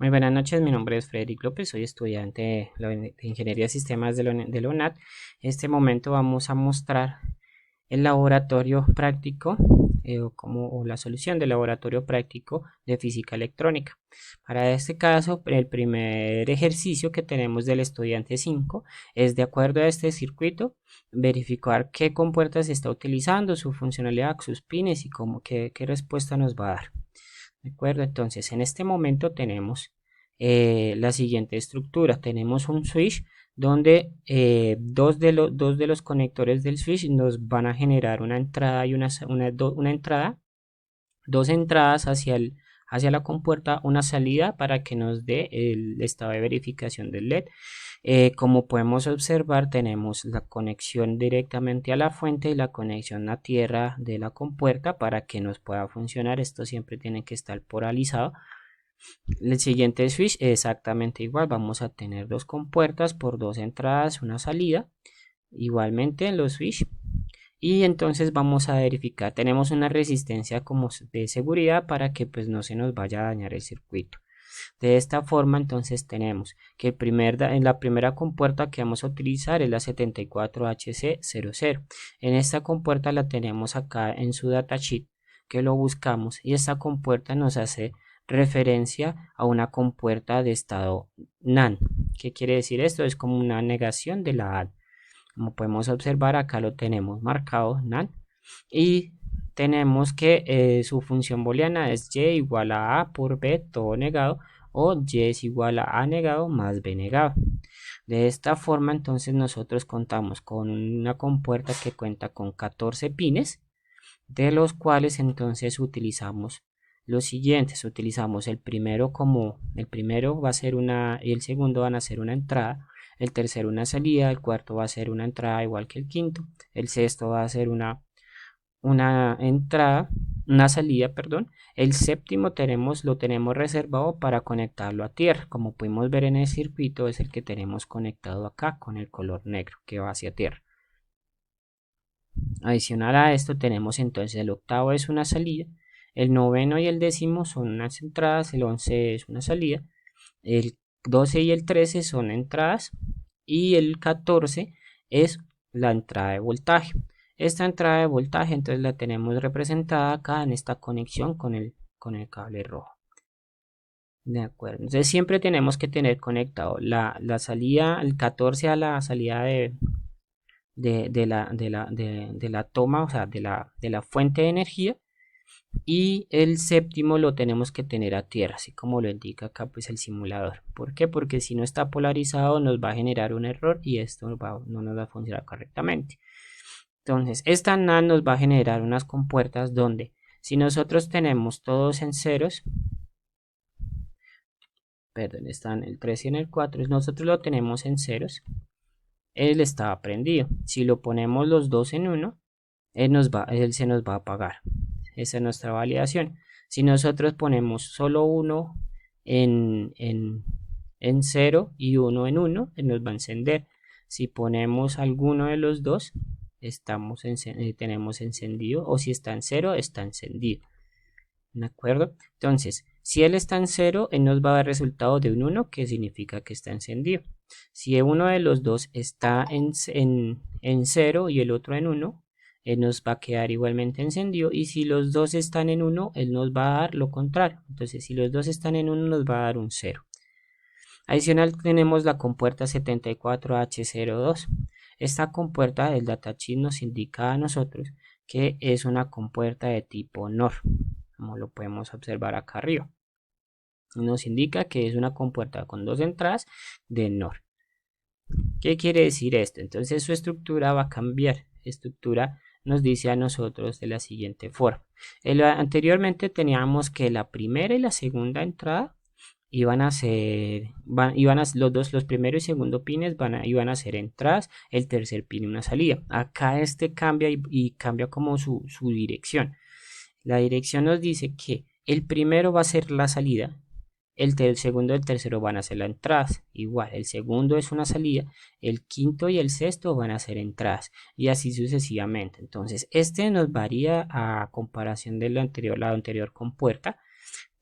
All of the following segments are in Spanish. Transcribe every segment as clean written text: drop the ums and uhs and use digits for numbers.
Muy buenas noches, mi nombre es Frederic López, soy estudiante de Ingeniería de Sistemas de la UNAD. En este momento vamos a mostrar el laboratorio práctico o la solución del laboratorio práctico de física electrónica. Para este caso, el primer ejercicio que tenemos del estudiante 5 es, de acuerdo a este circuito, verificar qué compuerta se está utilizando, su funcionalidad, sus pines y qué respuesta nos va a dar. ¿De acuerdo? Entonces, en este momento tenemos la siguiente estructura. Tenemos un switch donde dos de los conectores del switch nos van a generar una entrada y una entrada, dos entradas hacia la compuerta, una salida para que nos dé el estado de verificación del LED. Como podemos observar, tenemos la conexión directamente a la fuente y la conexión a tierra de la compuerta para que nos pueda funcionar. Esto siempre tiene que estar polarizado. El siguiente switch es exactamente igual. Vamos a tener dos compuertas por dos entradas, una salida. Igualmente en los switch. Y entonces vamos a verificar. Tenemos una resistencia como de seguridad para que pues no se nos vaya a dañar el circuito. De esta forma, entonces tenemos que en la primera compuerta que vamos a utilizar es la 74HC00. En esta compuerta la tenemos acá en su datasheet, que lo buscamos, y esta compuerta nos hace referencia a una compuerta de estado NaN. ¿Qué quiere decir esto? Es como una negación de la AD. Como podemos observar, acá lo tenemos marcado NaN, y tenemos que su función booleana es y igual a por b todo negado, o y es igual a negado más b negado. De esta forma, entonces nosotros contamos con una compuerta que cuenta con 14 pines, de los cuales entonces utilizamos los siguientes. Utilizamos el primero va a ser una, y el segundo van a ser una entrada, el tercero una salida, el cuarto va a ser una entrada igual que el quinto, el sexto va a ser una entrada, una salida, perdón. El séptimo lo tenemos reservado para conectarlo a tierra. Como pudimos ver en el circuito, es el que tenemos conectado acá con el color negro que va hacia tierra. Adicional a esto tenemos entonces el octavo es una salida, el noveno y el décimo son unas entradas, el 11 es una salida, el 12 y el 13 son entradas y el 14 es la entrada de voltaje. Esta entrada de voltaje entonces la tenemos representada acá en esta conexión con el cable rojo. De acuerdo, entonces siempre tenemos que tener conectado la salida, el 14 a la salida de la toma, o sea, de la fuente de energía, y el séptimo lo tenemos que tener a tierra, así como lo indica acá pues el simulador. ¿Por qué? Porque si no está polarizado nos va a generar un error y esto no nos va a funcionar correctamente. Entonces, esta NAND nos va a generar unas compuertas donde si nosotros tenemos todos en ceros, perdón, están el 3 y en el 4, nosotros lo tenemos en ceros, él estaba prendido. Si lo ponemos los dos en 1, él se nos va a apagar. Esa es nuestra validación. Si nosotros ponemos solo uno en 0 y uno en 1, él nos va a encender. Si ponemos alguno de los dos, tenemos encendido, o si está en 0, está encendido. ¿De acuerdo? Entonces, si él está en 0, él nos va a dar resultado de un 1, que significa que está encendido. Si uno de los dos está en 0 y el otro en 1, él nos va a quedar igualmente encendido. Y si los dos están en 1, él nos va a dar lo contrario. Entonces, si los dos están en 1, nos va a dar un 0. Adicional, tenemos la compuerta 74H02. Esta compuerta del datasheet nos indica a nosotros que es una compuerta de tipo NOR, como lo podemos observar acá arriba. Nos indica que es una compuerta con dos entradas de NOR. ¿Qué quiere decir esto? Entonces su estructura va a cambiar. Estructura nos dice a nosotros de la siguiente forma. Anteriormente teníamos que la primera y la segunda entrada iban a ser, los primero y segundo pines iban a ser entradas, el tercer pin una salida. Acá este cambia y cambia como su dirección. La dirección nos dice que el primero va a ser la salida, el segundo y el tercero van a ser las entradas. Igual, el segundo es una salida, el quinto y el sexto van a ser entradas, y así sucesivamente. Entonces, este nos varía a comparación de la anterior compuerta,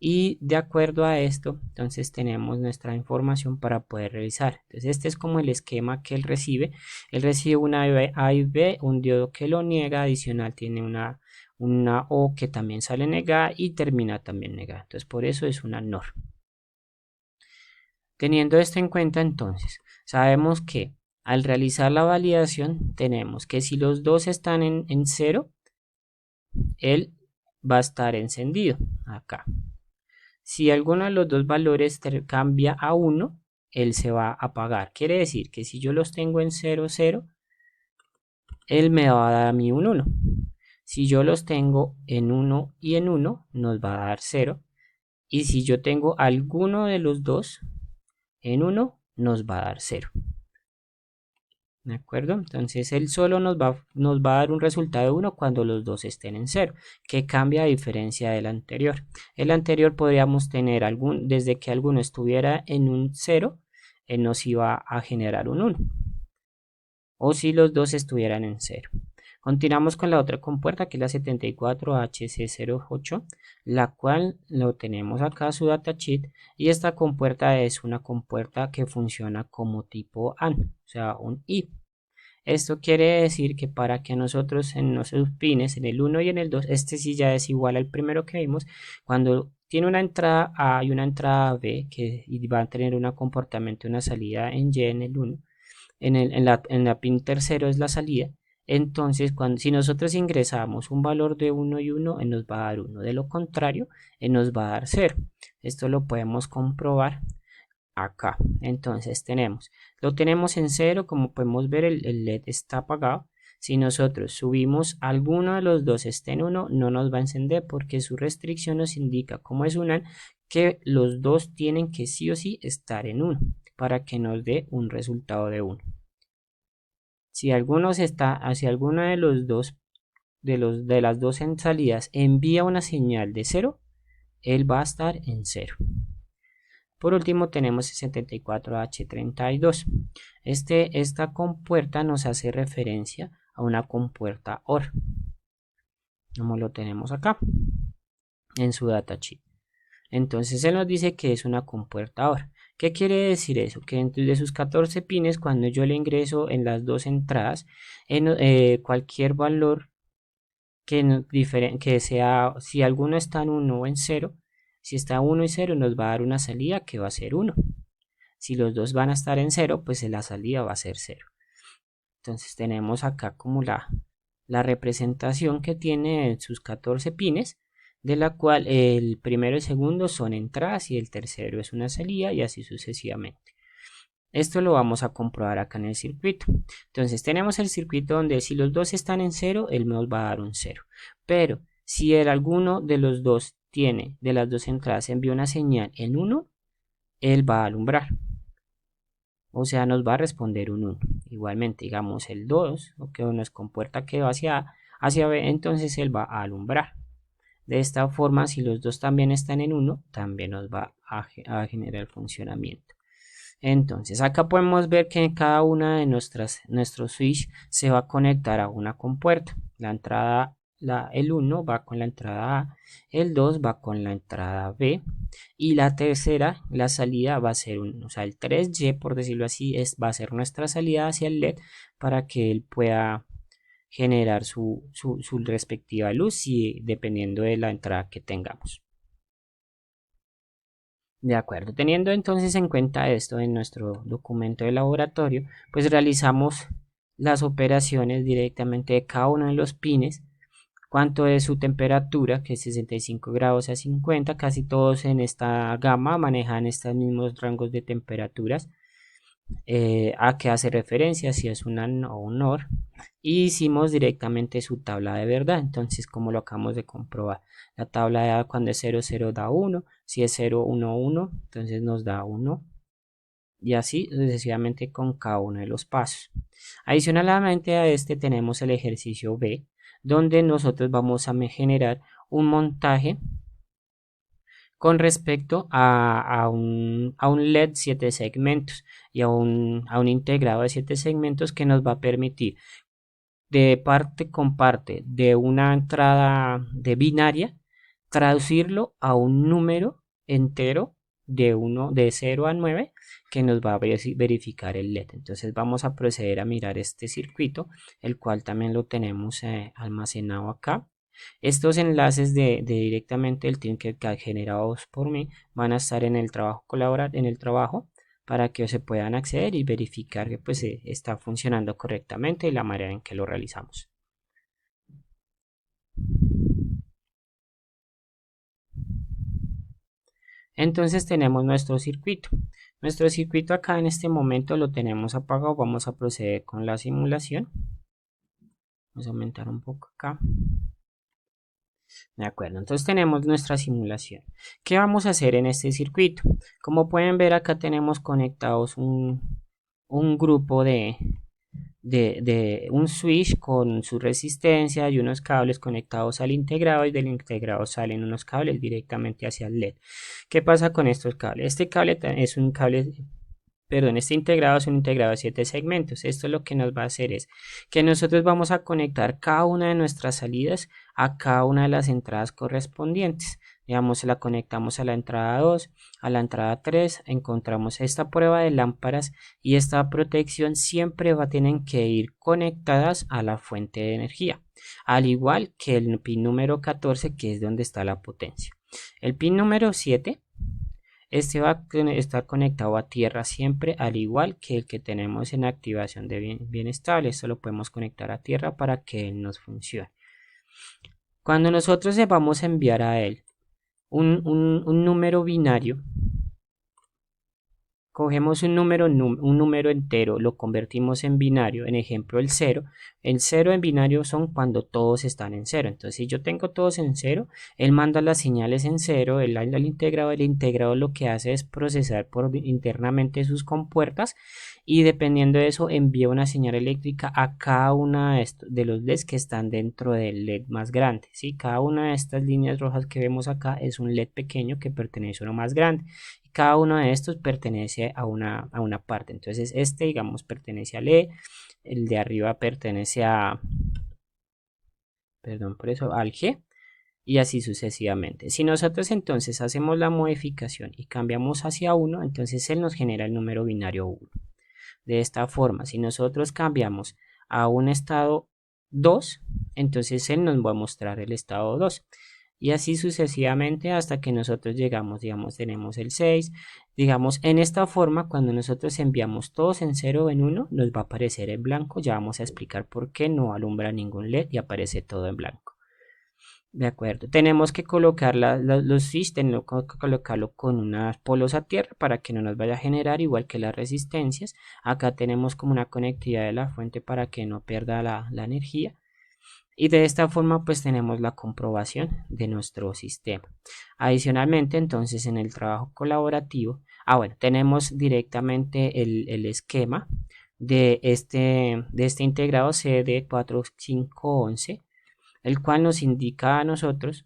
Y de acuerdo a esto, entonces tenemos nuestra información para poder revisar. Entonces este es como el esquema que él recibe. Él recibe una A y B, un diodo que lo niega, adicional tiene una O que también sale negada y termina también negada. Entonces por eso es una NOR. Teniendo esto en cuenta, entonces sabemos que al realizar la validación tenemos que si los dos están en 0, él va a estar encendido acá. Si alguno de los dos valores cambia a 1, él se va a apagar. Quiere decir que si yo los tengo en 0, 0, él me va a dar a mí un 1. Si yo los tengo en 1 y en 1, nos va a dar 0. Y si yo tengo alguno de los dos en 1, nos va a dar 0. ¿De acuerdo? Entonces él solo nos va a dar un resultado de 1 cuando los dos estén en 0, que cambia a diferencia del anterior. El anterior podríamos tener desde que alguno estuviera en un 0, él nos iba a generar un 1. O si los dos estuvieran en 0. Continuamos con la otra compuerta que es la 74HC08, la cual lo tenemos acá su datasheet, y esta compuerta es una compuerta que funciona como tipo AND, o sea un I. Esto quiere decir que para que nosotros en nuestros pines, en el 1 y en el 2, este sí ya es igual al primero que vimos, cuando tiene una entrada A y una entrada B, que va a tener un comportamiento, una salida en Y en el 1, en la pin tercero es la salida. Entonces, si nosotros ingresamos un valor de 1 y 1, nos va a dar 1. De lo contrario, nos va a dar 0. Esto lo podemos comprobar acá. Entonces lo tenemos en 0, como podemos ver el LED está apagado. Si nosotros subimos alguno de los dos esté en 1, no nos va a encender porque su restricción nos indica, como es una, que los dos tienen que sí o sí estar en 1 para que nos dé un resultado de 1. Si alguno de los dos de las dos salidas envía una señal de 0, él va a estar en 0. Por último tenemos 74H32. Esta compuerta nos hace referencia a una compuerta OR, como lo tenemos acá en su datasheet. Entonces él nos dice que es una compuerta OR. ¿Qué quiere decir eso? Que de sus 14 pines, cuando yo le ingreso en las dos entradas, cualquier valor que sea, si alguno está en 1 o en 0, si está 1 y 0 nos va a dar una salida que va a ser 1. Si los dos van a estar en 0, pues la salida va a ser 0. Entonces tenemos acá como la representación que tiene en sus 14 pines, de la cual el primero y el segundo son entradas y el tercero es una salida y así sucesivamente. Esto lo vamos a comprobar acá en el circuito. Entonces tenemos el circuito donde si los dos están en 0, él nos va a dar un 0. Pero si alguno de los dos de las dos entradas envía una señal en 1, él va a alumbrar. O sea, nos va a responder un 1. Igualmente, digamos el 2, o que nos compuerta que va hacia B, entonces él va a alumbrar. De esta forma, si los dos también están en 1, también nos va a generar funcionamiento. Entonces, acá podemos ver que en cada una de nuestros switch se va a conectar a una compuerta. La entrada, el 1 va con la entrada A, el 2 va con la entrada B y la tercera, la salida va a ser o sea, el 3Y, por decirlo así, va a ser nuestra salida hacia el LED para que él pueda generar su respectiva luz y dependiendo de la entrada que tengamos. De acuerdo, teniendo entonces en cuenta esto en nuestro documento de laboratorio, pues realizamos las operaciones directamente de cada uno de los pines, cuánto es su temperatura, que es 65 grados a 50, casi todos en esta gama manejan estos mismos rangos de temperaturas. A qué hace referencia, si es una o un OR, y hicimos directamente su tabla de verdad. Entonces, como lo acabamos de comprobar, la tabla de cuando es 0, 0 da 1, si es 0, 1, 1, entonces nos da 1, y así sucesivamente con cada uno de los pasos. Adicionalmente a este tenemos el ejercicio B, donde nosotros vamos a generar un montaje con respecto a un LED 7 segmentos y a un integrado de 7 segmentos que nos va a permitir de parte con parte de una entrada de binaria traducirlo a un número entero de 0 a 9 que nos va a verificar el LED. Entonces vamos a proceder a mirar este circuito, el cual también lo tenemos almacenado acá. Estos enlaces de directamente el Tinkercad generados por mí van a estar en el trabajo en el trabajo, para que se puedan acceder y verificar que pues está funcionando correctamente y la manera en que lo realizamos. Entonces tenemos nuestro circuito. Nuestro circuito acá en este momento lo tenemos apagado. Vamos a proceder con la simulación. Vamos a aumentar un poco acá. De acuerdo, entonces tenemos nuestra simulación. ¿Qué vamos a hacer en este circuito? Como pueden ver, acá tenemos conectados un grupo de un switch con su resistencia y unos cables conectados al integrado, y del integrado salen unos cables directamente hacia el LED. ¿Qué pasa con estos cables? Este cable es un cable, perdón, este integrado es un integrado de 7 segmentos. Esto lo que nos va a hacer es que nosotros vamos a conectar cada una de nuestras salidas a cada una de las entradas correspondientes. Digamos, la conectamos a la entrada 2, a la entrada 3, encontramos esta prueba de lámparas, y esta protección siempre va a tener que ir conectadas a la fuente de energía, al igual que el pin número 14, que es donde está la potencia. El pin número 7, este va a estar conectado a tierra siempre, al igual que el que tenemos en activación de bien estable. Esto lo podemos conectar a tierra para que él nos funcione. Cuando nosotros le vamos a enviar a él un número binario, cogemos un número entero, lo convertimos en binario, en ejemplo el 0. El 0 en binario son cuando todos están en 0. Entonces, si yo tengo todos en 0, él manda las señales en 0, el integrado lo que hace es procesar internamente sus compuertas, y dependiendo de eso envía una señal eléctrica a cada una de los LEDs que están dentro del LED más grande, ¿sí? Cada una de estas líneas rojas que vemos acá es un LED pequeño que pertenece a uno más grande. Cada uno de estos pertenece a una parte. Entonces este, digamos, pertenece al E, el de arriba pertenece a, perdón por eso, al G, y así sucesivamente. Si nosotros entonces hacemos la modificación y cambiamos hacia 1, entonces él nos genera el número binario 1. De esta forma, si nosotros cambiamos a un estado 2, entonces él nos va a mostrar el estado 2. Y así sucesivamente hasta que nosotros llegamos, digamos, tenemos el 6. Digamos, en esta forma, cuando nosotros enviamos todos en 0 o en 1, nos va a aparecer en blanco. Ya vamos a explicar por qué no alumbra ningún LED y aparece todo en blanco. De acuerdo, tenemos que colocar los switch, tenemos que colocarlo con unos polos a tierra para que no nos vaya a generar, igual que las resistencias. Acá tenemos como una conectividad de la fuente para que no pierda la energía. Y de esta forma pues tenemos la comprobación de nuestro sistema. Adicionalmente, entonces, en el trabajo colaborativo, bueno, tenemos directamente el esquema de este integrado CD4511, el cual nos indica a nosotros,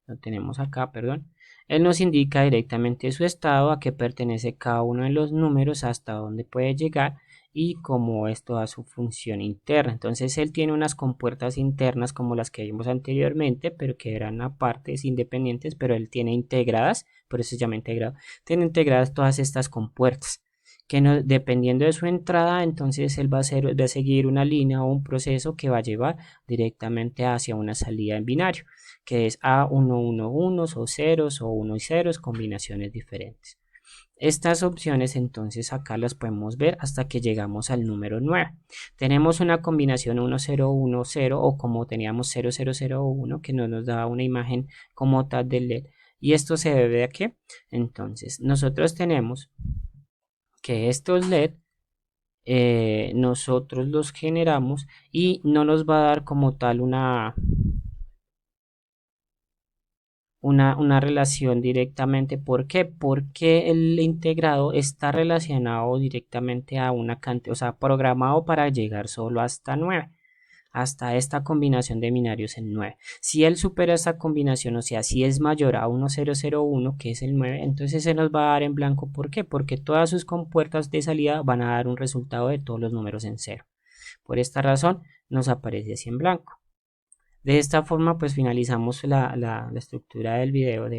lo tenemos acá, perdón, él nos indica directamente su estado, a qué pertenece cada uno de los números, hasta dónde puede llegar y cómo es toda su función interna. Entonces él tiene unas compuertas internas como las que vimos anteriormente, pero que eran aparte, independientes, pero él tiene integradas, por eso se llama integrado, tiene integradas todas estas compuertas, que no, dependiendo de su entrada, entonces él va a seguir una línea o un proceso que va a llevar directamente hacia una salida en binario, que es A111 o ceros o 1 y ceros, combinaciones diferentes. Estas opciones entonces acá las podemos ver hasta que llegamos al número 9. Tenemos una combinación 1010 o como teníamos 0001, que no nos da una imagen como tal del LED. ¿Y esto se debe a qué? Entonces nosotros tenemos que estos LED nosotros los generamos y no nos va a dar como tal una relación directamente. ¿Por qué? Porque el integrado está relacionado directamente a una cantidad, o sea, programado para llegar solo hasta 9, hasta esta combinación de binarios en 9. Si él supera esta combinación, o sea, si es mayor a 1001, que es el 9, entonces se nos va a dar en blanco. ¿Por qué? Porque todas sus compuertas de salida van a dar un resultado de todos los números en 0. Por esta razón nos aparece así en blanco. De esta forma pues finalizamos la estructura del video